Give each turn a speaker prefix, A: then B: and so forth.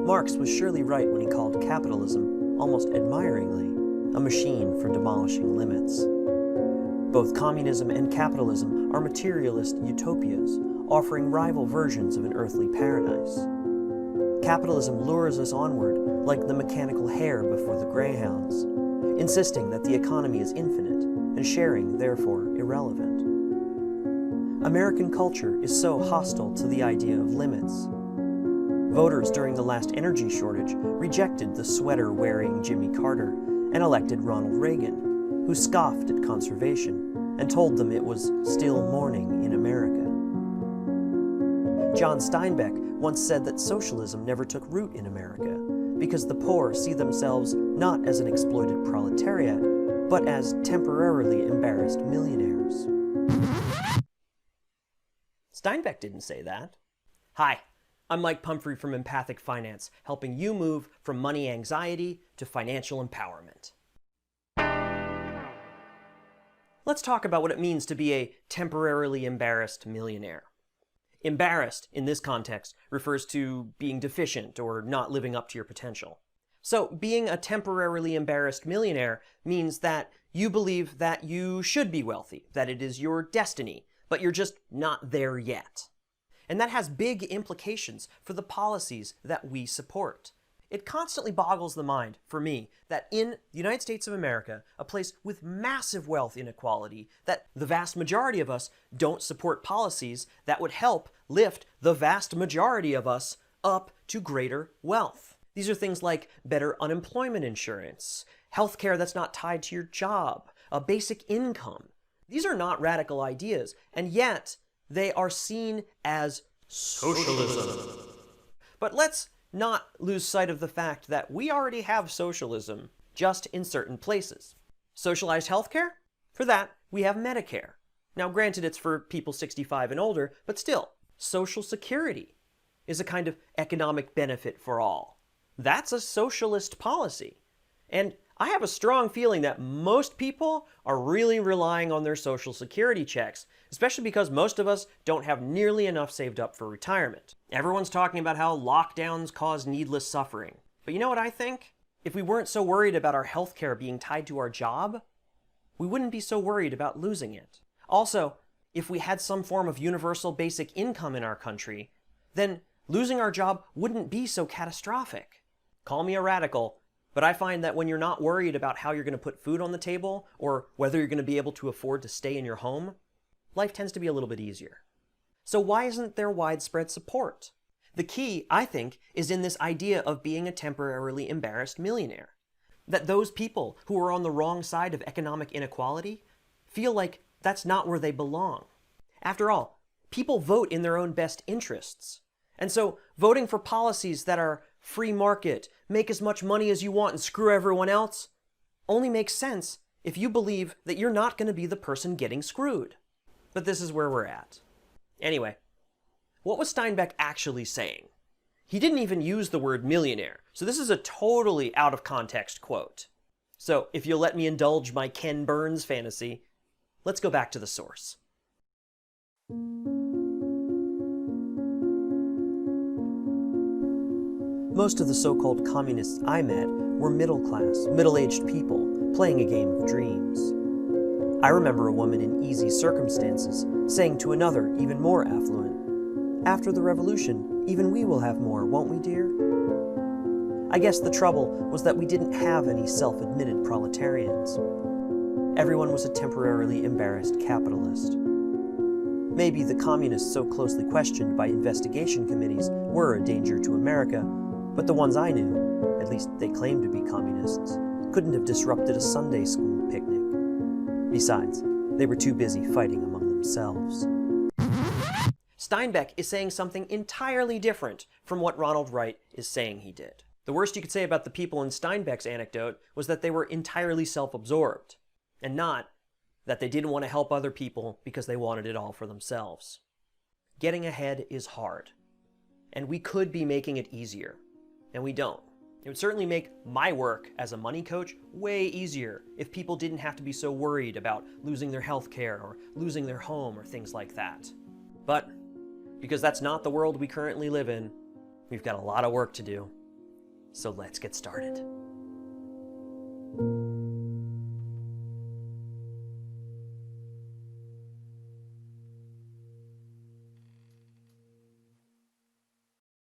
A: Marx was surely right when he called capitalism, almost admiringly, a machine for demolishing limits. Both communism and capitalism are materialist utopias, offering rival versions of an earthly paradise. Capitalism lures us onward like the mechanical hare before the greyhounds, insisting that the economy is infinite and sharing therefore irrelevant. American culture is so hostile to the idea of limits. Voters during the last energy shortage rejected the sweater-wearing Jimmy Carter and elected Ronald Reagan, who scoffed at conservation and told them it was still morning in America. John Steinbeck once said that socialism never took root in America because the poor see themselves not as an exploited proletariat, but as temporarily embarrassed millionaires. Steinbeck didn't say that. Hi, I'm Mike Pumphrey from Empathic Finance, helping you move from money anxiety to financial empowerment. Let's talk about what it means to be a temporarily embarrassed millionaire. Embarrassed, in this context, refers to being deficient or not living up to your potential. So, being a temporarily embarrassed millionaire means that you believe that you should be wealthy, that it is your destiny, but you're just not there yet. And that has big implications for the policies that we support. It constantly boggles the mind, for me, that in the United States of America, a place with massive wealth inequality, that the vast majority of us don't support policies that would help lift the vast majority of us up to greater wealth. These are things like better unemployment insurance, healthcare that's not tied to your job, a basic income. These are not radical ideas, and yet they are seen as socialism. But let's not lose sight of the fact that we already have socialism, just in certain places. Socialized healthcare? For that, we have Medicare. Now, granted, it's for people 65 and older, but still, Social Security is a kind of economic benefit for all. That's a socialist policy. And I have a strong feeling that most people are really relying on their Social Security checks, especially because most of us don't have nearly enough saved up for retirement. Everyone's talking about how lockdowns cause needless suffering. But you know what I think? If we weren't so worried about our healthcare being tied to our job, we wouldn't be so worried about losing it. Also, if we had some form of universal basic income in our country, then losing our job wouldn't be so catastrophic. Call me a radical, but I find that when you're not worried about how you're going to put food on the table or whether you're going to be able to afford to stay in your home, life tends to be a little bit easier. So why isn't there widespread support? The key, I think, is in this idea of being a temporarily embarrassed millionaire. That those people who are on the wrong side of economic inequality feel like that's not where they belong. After all, people vote in their own best interests. And so voting for policies that are free market, make as much money as you want and screw everyone else, only makes sense if you believe that you're not going to be the person getting screwed. But this is where we're at. Anyway, what was Steinbeck actually saying? He didn't even use the word millionaire, so this is a totally out of context quote. So if you'll let me indulge my Ken Burns fantasy, let's go back to the source. Most of the so-called communists I met were middle-class, middle-aged people playing a game of dreams. I remember a woman in easy circumstances saying to another, even more affluent, "After the revolution, even we will have more, won't we, dear?" I guess the trouble was that we didn't have any self-admitted proletarians. Everyone was a temporarily embarrassed capitalist. Maybe the communists so closely questioned by investigation committees were a danger to America, but the ones I knew, at least they claimed to be communists, couldn't have disrupted a Sunday school picnic. Besides, they were too busy fighting among themselves. Steinbeck is saying something entirely different from what Ronald Wright is saying he did. The worst you could say about the people in Steinbeck's anecdote was that they were entirely self-absorbed, and not that they didn't want to help other people because they wanted it all for themselves. Getting ahead is hard, and we could be making it easier, and we don't. It would certainly make my work as a money coach way easier if people didn't have to be so worried about losing their health care or losing their home or things like that. But because that's not the world we currently live in, we've got a lot of work to do. So let's get started.